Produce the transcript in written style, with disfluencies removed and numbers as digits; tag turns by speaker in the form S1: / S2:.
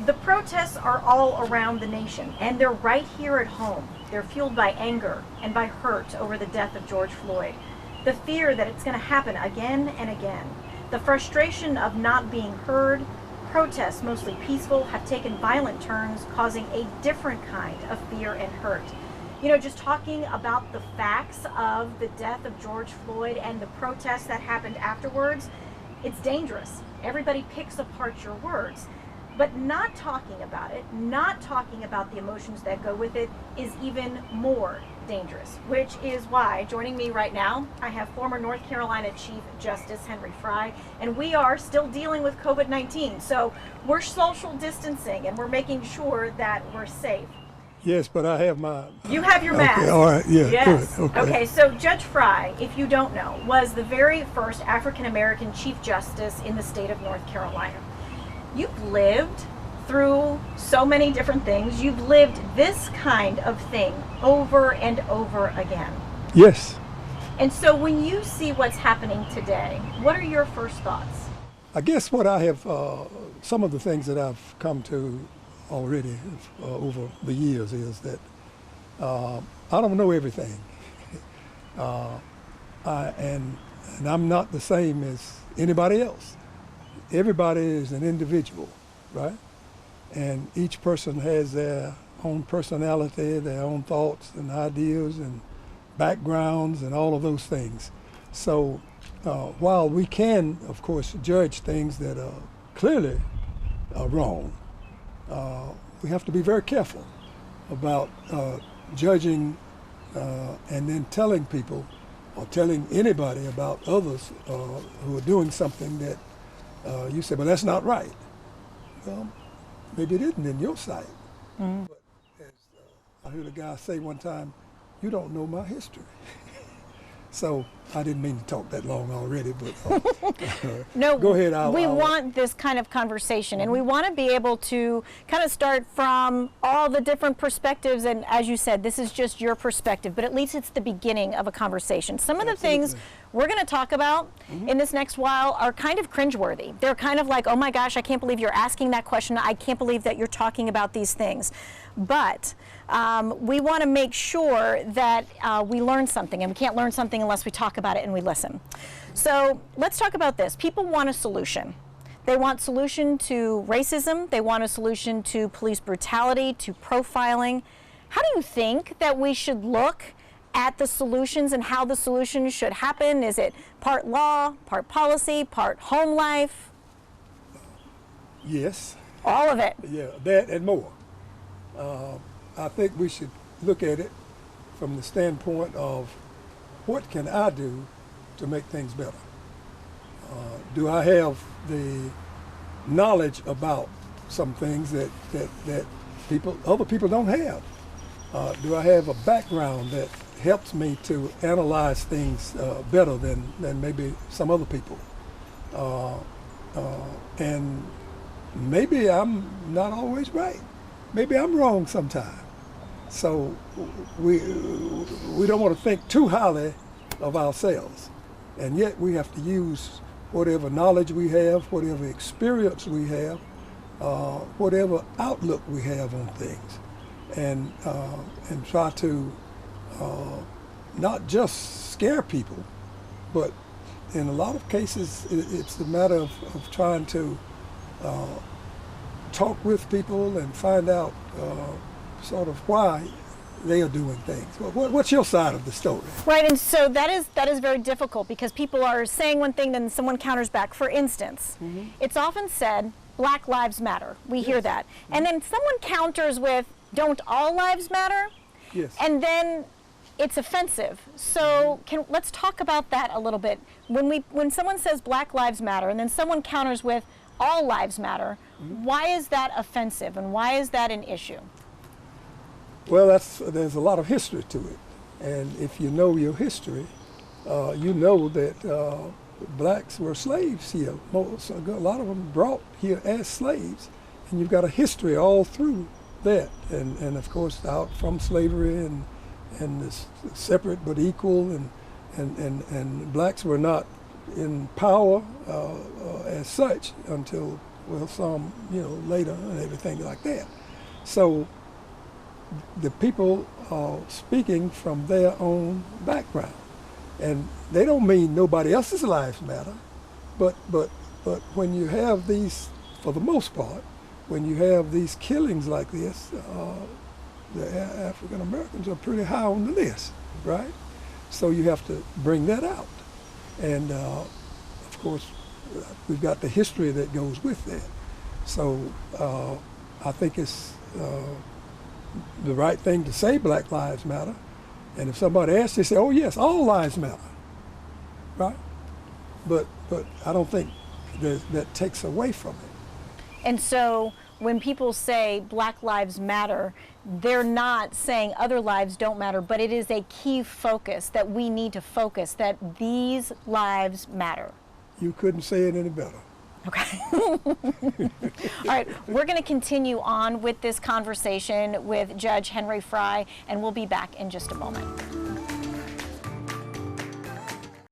S1: The protests are all around the nation, and they're right here at home. They're fueled by anger and by hurt over the death of George Floyd. The fear that it's going to happen again and again. The frustration of not being heard. Protests, mostly peaceful, have taken violent turns, causing a different kind of fear and hurt. You know, just talking about the facts of the death of George Floyd and the protests that happened afterwards, it's dangerous. Everybody picks apart your words. But not talking about it, not talking about the emotions that go with it, is even more dangerous, which is why, joining me right now, I have former North Carolina Chief Justice Henry Frye, and we are still dealing with COVID-19. So we're social distancing, and we're making sure that we're safe.
S2: Yes, but I have my...
S1: You have your mask.
S2: Okay, all right, yeah,
S1: yes.
S2: good.
S1: Okay, so Judge Frye, if you don't know, was the very first African-American Chief Justice in the state of North Carolina. You've lived through so many different things. You've lived this kind of thing over and over again.
S2: Yes.
S1: And so when you see what's happening today, what are your first thoughts?
S2: I guess what I have, some of the things that I've come to already over the years is that I don't know everything. And I'm not the same as anybody else. Everybody is an individual, right? And each person has their own personality, their own thoughts and ideas and backgrounds and all of those things. So while we can, of course, judge things that are clearly wrong, we have to be very careful about judging and then telling people or telling anybody about others who are doing something that you say, well, that's not right. Well, maybe it isn't in your sight. Mm. But as I heard a guy say one time, you don't know my history. So I didn't mean to talk that long already, but
S1: no,
S2: go ahead.
S1: We want this kind of conversation, and we want to be able to kind of start from all the different perspectives. And as you said, this is just your perspective, but at least it's the beginning of a conversation. Some of the things we're going to talk about in this next while are kind of cringeworthy. They're kind of like, oh my gosh, I can't believe you're asking that question. I can't believe that you're talking about these things. But we want to make sure that we learn something, and we can't learn something unless we talk about it and we listen. So let's talk about this. People want a solution. They want a solution to racism. They want a solution to police brutality, to profiling. How do you think that we should look at the solutions and how the solutions should happen? Is it part law, part policy, part home life?
S2: Yes.
S1: All of it?
S2: Yeah, that and more. I think we should look at it from the standpoint of what can I do to make things better? Do I have the knowledge about some things that other people don't have? Do I have a background that helps me to analyze things better than maybe some other people? And maybe I'm not always right. Maybe I'm wrong sometimes. So we don't want to think too highly of ourselves. And yet we have to use whatever knowledge we have, whatever experience we have, whatever outlook we have on things, and try to not just scare people, but in a lot of cases it's a matter of trying to talk with people and find out sort of why they are doing things. What's your side of the story?
S1: Right, and so that is very difficult because people are saying one thing, then someone counters back. For instance, it's often said, Black Lives Matter. We hear that. And then someone counters with, don't all lives matter?
S2: Yes.
S1: And then it's offensive. So let's talk about that a little bit. When someone says Black Lives Matter and then someone counters with all lives matter, why is that offensive and why is that an issue?
S2: Well, there's a lot of history to it. And if you know your history, you know that blacks were slaves here. A lot of them brought here as slaves. And you've got a history all through that. And of course, out from slavery and this separate but equal. And blacks were not in power as such until well, some, later and everything like that. So the people are speaking from their own background. And they don't mean nobody else's lives matter, but when you have these, for the most part, when you have these killings like this, the African Americans are pretty high on the list, right? So you have to bring that out. And of course, we've got the history that goes with that. So I think it's the right thing to say Black Lives Matter. And if somebody asks, they say, oh yes, all lives matter, right? But I don't think that takes away from it.
S1: And so when people say Black Lives Matter, they're not saying other lives don't matter, but it is a key focus that we need to focus, that these lives matter.
S2: You couldn't say it any better.
S1: Okay. All right, we're going to continue on with this conversation with Judge Henry Frye, and we'll be back in just a moment.